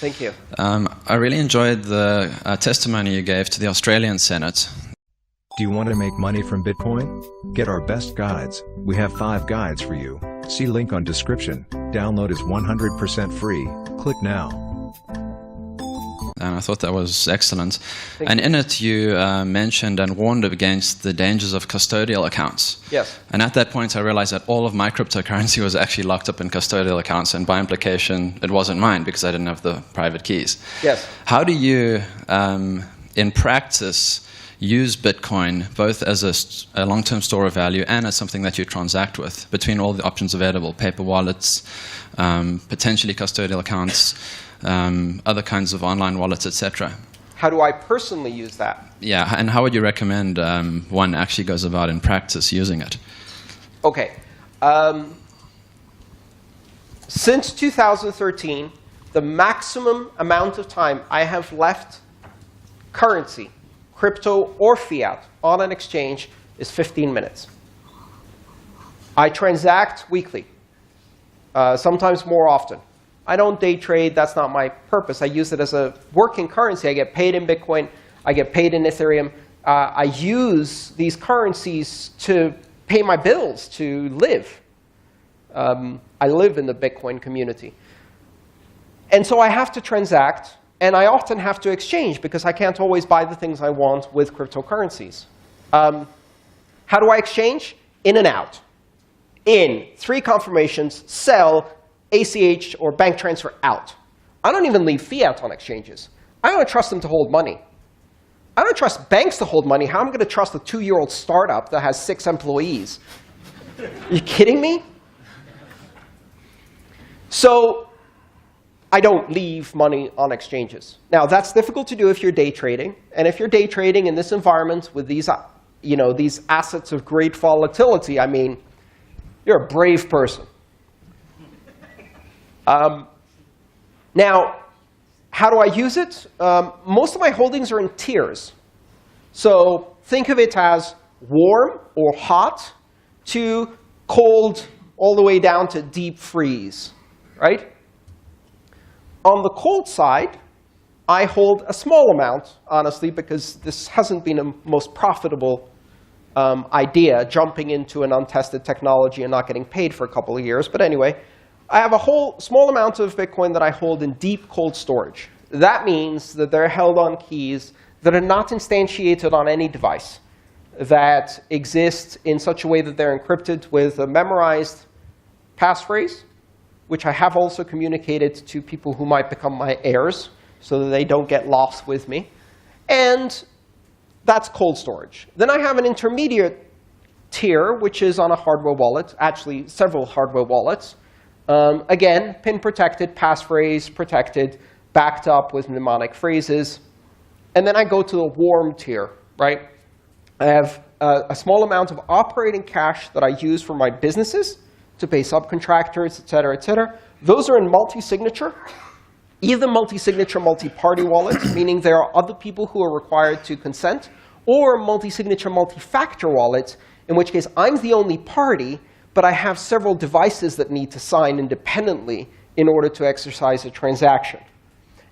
Thank you. I really enjoyed the testimony you gave to the Australian Senate. Do you want to make money from Bitcoin? Get our best guides. We have 5 guides for you. See link on description. Download is 100% free. Click now. And I thought that was excellent. And in it, you mentioned and warned against the dangers of custodial accounts. Yes. And at that point, I realized that all of my cryptocurrency was actually locked up in custodial accounts, and by implication, it wasn't mine because I didn't have the private keys. Yes. How do you, in practice, use Bitcoin both as a long-term store of value and as something that you transact with between all the options available, paper wallets, potentially custodial accounts, other kinds of online wallets, etc.? How do I personally use that? Yeah, and how would you recommend one actually goes about in practice using it? Okay. Since 2013, the maximum amount of time I have left currency, crypto or fiat, on an exchange is 15 minutes. I transact weekly, sometimes more often. I don't day trade. That's not my purpose. I use it as a working currency. I get paid in Bitcoin. I get paid in Ethereum. I use these currencies to pay my bills, to live. I live in the Bitcoin community. And so I have to transact. And I often have to exchange because I can't always buy the things I want with cryptocurrencies. How do I exchange? In and out. In, 3 confirmations, sell, ACH or bank transfer, out. I don't even leave fiat on exchanges. I don't trust them to hold money. I don't trust banks to hold money. How am I going to trust a 2-year-old startup that has 6 employees? Are you kidding me? So I don't leave money on exchanges. Now, that's difficult to do if you're day trading. And if you're day trading in this environment with these, these assets of great volatility, I mean, you're a brave person. Now, how do I use it? Most of my holdings are in tiers. So think of it as warm or hot to cold all the way down to deep freeze, right? On the cold side, I hold a small amount, honestly, because this hasn't been a most profitable idea, jumping into an untested technology and not getting paid for a couple of years. But anyway, I have a whole small amount of Bitcoin that I hold in deep cold storage. That means that they're held on keys that are not instantiated on any device, that exist in such a way that they're encrypted with a memorized passphrase, which I have also communicated to people who might become my heirs so that they don't get lost with me. And that's cold storage. Then I have an intermediate tier, which is on a hardware wallet, actually several hardware wallets. Again, pin protected, passphrase protected, backed up with mnemonic phrases. And then I go to the warm tier, right? I have a small amount of operating cash that I use for my businesses to pay subcontractors, et cetera, et cetera. Those are in multi-signature, either multi-signature, multi-party wallets, meaning there are other people who are required to consent, or multi-signature, multi-factor wallets, in which case I'm the only party, but I have several devices that need to sign independently in order to exercise a transaction.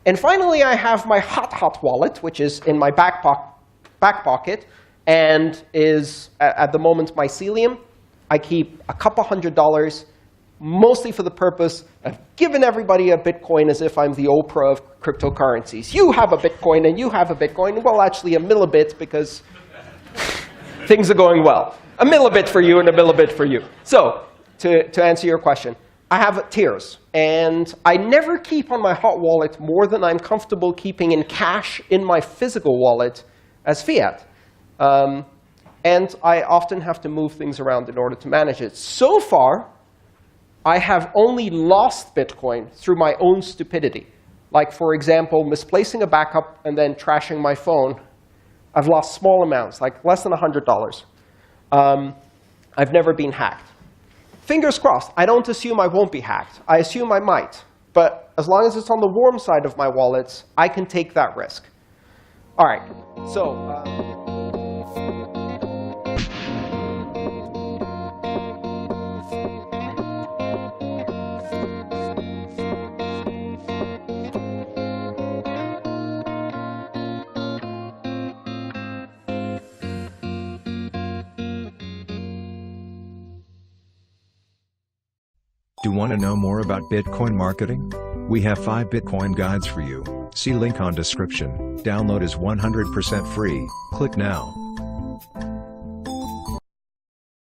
And finally, I have my hot wallet, which is in my back pocket and is, at the moment, mycelium. I keep a couple $100, mostly for the purpose of giving everybody a Bitcoin as if I'm the Oprah of cryptocurrencies. You have a Bitcoin, and you have a Bitcoin. Well, actually, a millibit, because things are going well. A millibit for you and a millibit for you. So, to answer your question, I have tiers. And I never keep on my hot wallet more than I'm comfortable keeping in cash in my physical wallet as fiat. And I often have to move things around in order to manage it. So far, I have only lost Bitcoin through my own stupidity. Like, for example, misplacing a backup and then trashing my phone. I've lost small amounts, like less than $100. I've never been hacked. Fingers crossed. I don't assume I won't be hacked. I assume I might. But as long as it's on the warm side of my wallets, I can take that risk. All right. So. Do want to know more about Bitcoin marketing? We have 5 Bitcoin guides for you. See link on description. Download is 100% free. Click now.